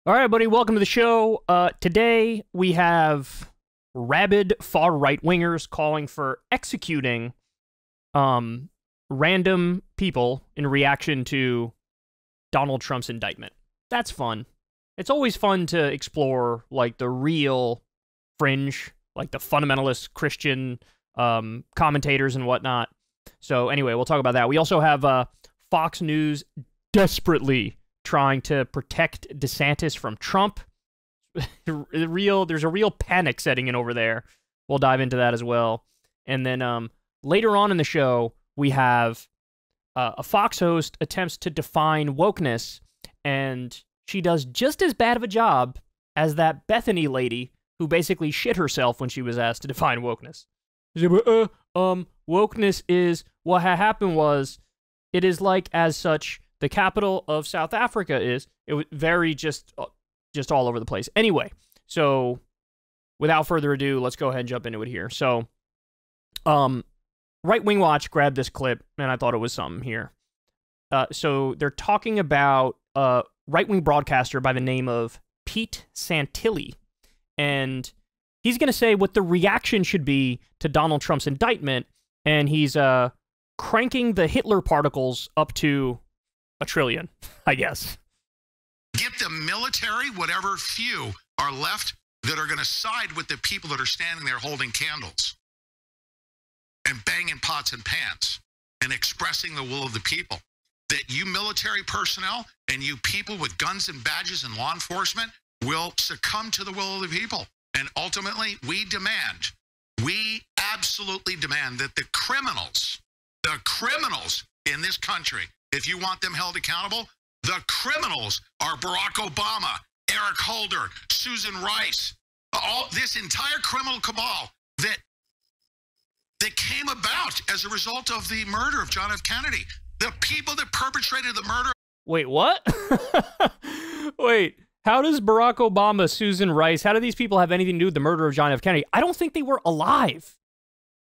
All right, buddy, welcome to the show. Today we have rabid far right-wingers calling for executing random people in reaction to Donald Trump's indictment. That's fun. It's always fun to explore, like, the real fringe, like the fundamentalist Christian commentators and whatnot. So anyway, we'll talk about that. We also have Fox News desperately trying to protect DeSantis from Trump. There's a real panic setting in over there. We'll dive into that as well. And then later on in the show, we have a Fox host attempts to define wokeness, and she does just as bad of a job as that Bethany lady who basically shit herself when she was asked to define wokeness. She said, wokeness is, what happened was, it is like as such, the capital of South Africa is. It was very just all over the place. Anyway, so without further ado, let's go ahead and jump into it here. So, Right Wing Watch grabbed this clip, and I thought it was something here. So they're talking about a right-wing broadcaster by the name of Pete Santilli, and he's going to say what the reaction should be to Donald Trump's indictment, and he's cranking the Hitler particles up to 1 trillion, I guess. Get the military, whatever few are left, that are going to side with the people that are standing there holding candles and banging pots and pans and expressing the will of the people. That you military personnel and you people with guns and badges and law enforcement will succumb to the will of the people. And ultimately, we absolutely demand that the criminals in this country, if you want them held accountable, the criminals are Barack Obama, Eric Holder, Susan Rice, all this entire criminal cabal that came about as a result of the murder of John F. Kennedy. The people that perpetrated the murder. Wait, what? Wait, how does Barack Obama, Susan Rice, how do these people have anything to do with the murder of John F. Kennedy? I don't think they were alive.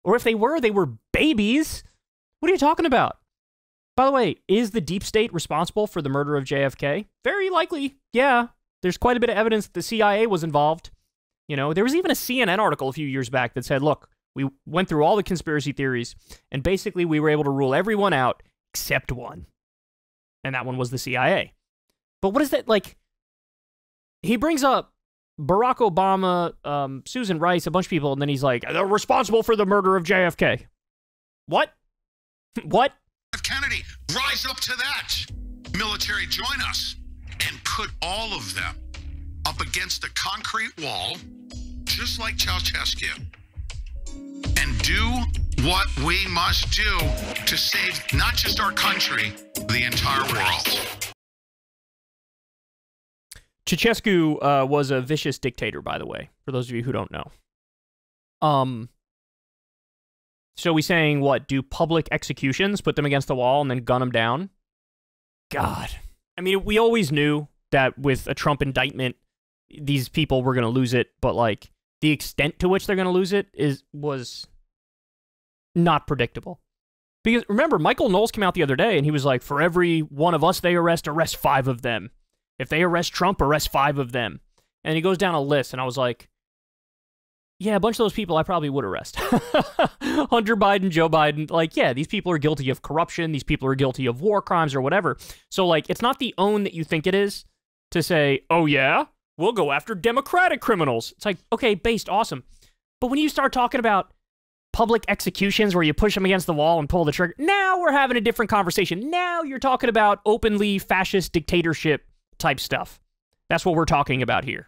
Or if they were babies. What are you talking about? By the way, is the deep state responsible for the murder of JFK? Very likely, yeah. There's quite a bit of evidence that the CIA was involved. You know, there was even a CNN article a few years back that said, look, we went through all the conspiracy theories, and basically we were able to rule everyone out except one. And that one was the CIA. But what is that, like, he brings up Barack Obama, Susan Rice, a bunch of people, and then he's like, they're responsible for the murder of JFK. What? What? Kennedy, rise up to that. Military, join us and put all of them up against a concrete wall, just like Ceausescu, and do what we must do to save not just our country, the entire world. Ceausescu was a vicious dictator, by the way, for those of you who don't know. So we saying, what, do public executions, put them against the wall and then gun them down? God. I mean, we always knew that with a Trump indictment, these people were going to lose it, but, like, the extent to which they're going to lose it was not predictable. Because, remember, Michael Knowles came out the other day, and he was like, for every one of us they arrest 5 of them. If they arrest Trump, arrest 5 of them. And he goes down a list, and I was like, yeah, a bunch of those people I probably would arrest. Hunter Biden, Joe Biden, like, yeah, these people are guilty of corruption. These people are guilty of war crimes or whatever. So, like, it's not the own that you think it is to say, oh, yeah, we'll go after Democratic criminals. It's like, okay, based, awesome. But when you start talking about public executions where you push them against the wall and pull the trigger, now we're having a different conversation. Now you're talking about openly fascist dictatorship type stuff. That's what we're talking about here.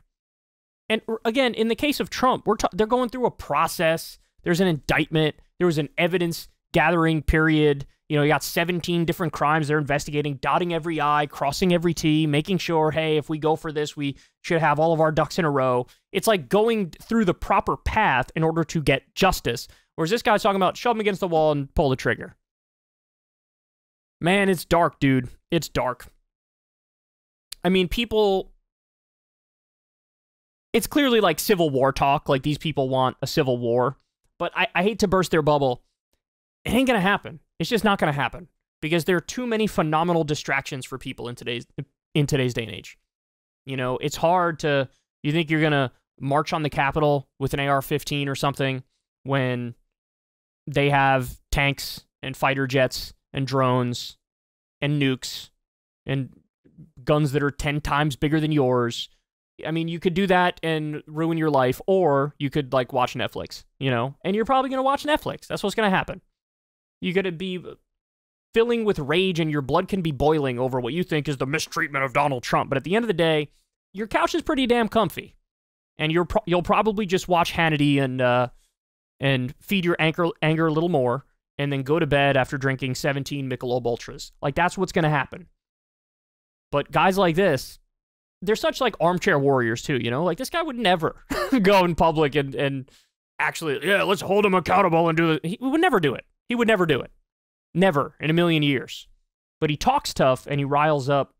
And again, in the case of Trump, they're going through a process. There's an indictment. There was an evidence gathering period. You know, you got 17 different crimes they're investigating, dotting every I, crossing every T, making sure, hey, if we go for this, we should have all of our ducks in a row. It's like going through the proper path in order to get justice. Whereas this guy's talking about shove them against the wall and pull the trigger. Man, it's dark, dude. It's dark. I mean, people... It's clearly like Civil War talk, like these people want a civil war. But I hate to burst their bubble. It ain't going to happen. It's just not going to happen. Because there are too many phenomenal distractions for people in today's day and age. You know, it's hard to, you think you're going to march on the Capitol with an AR-15 or something when they have tanks and fighter jets and drones and nukes and guns that are 10 times bigger than yours. I mean, you could do that and ruin your life, or you could, like, watch Netflix, you know? And you're probably going to watch Netflix. That's what's going to happen. You're going to be filling with rage, and your blood can be boiling over what you think is the mistreatment of Donald Trump. But at the end of the day, your couch is pretty damn comfy. And you'll probably just watch Hannity and feed your anger a little more, and then go to bed after drinking 17 Michelob Ultras. Like, that's what's going to happen. But guys like this, they're such, like, armchair warriors, too, you know? Like, this guy would never go in public and actually, yeah, let's hold him accountable and do it. He would never do it. He would never do it. Never in a million years. But he talks tough, and he riles up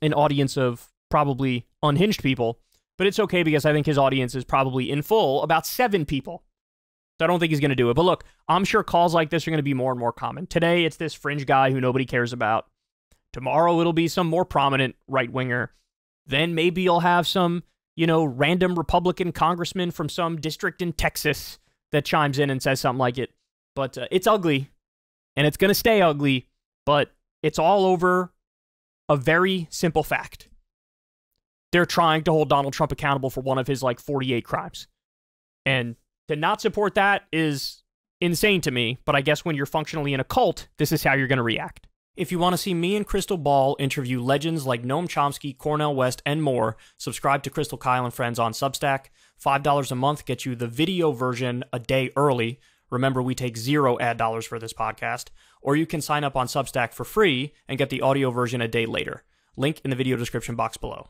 an audience of probably unhinged people. But it's okay, because I think his audience is probably in full about 7 people. So I don't think he's going to do it. But look, I'm sure calls like this are going to be more and more common. Today, it's this fringe guy who nobody cares about. Tomorrow, it'll be some more prominent right-winger. Then maybe you'll have some, you know, random Republican congressman from some district in Texas that chimes in and says something like it. But it's ugly, and it's going to stay ugly, but it's all over a very simple fact. They're trying to hold Donald Trump accountable for one of his, like, 48 crimes. And to not support that is insane to me, but I guess when you're functionally in a cult, this is how you're going to react. If you want to see me and Crystal Ball interview legends like Noam Chomsky, Cornel West, and more, subscribe to Crystal, Kyle, and Friends on Substack. $5 a month gets you the video version a day early. Remember, we take 0 ad dollars for this podcast. Or you can sign up on Substack for free and get the audio version a day later. Link in the video description box below.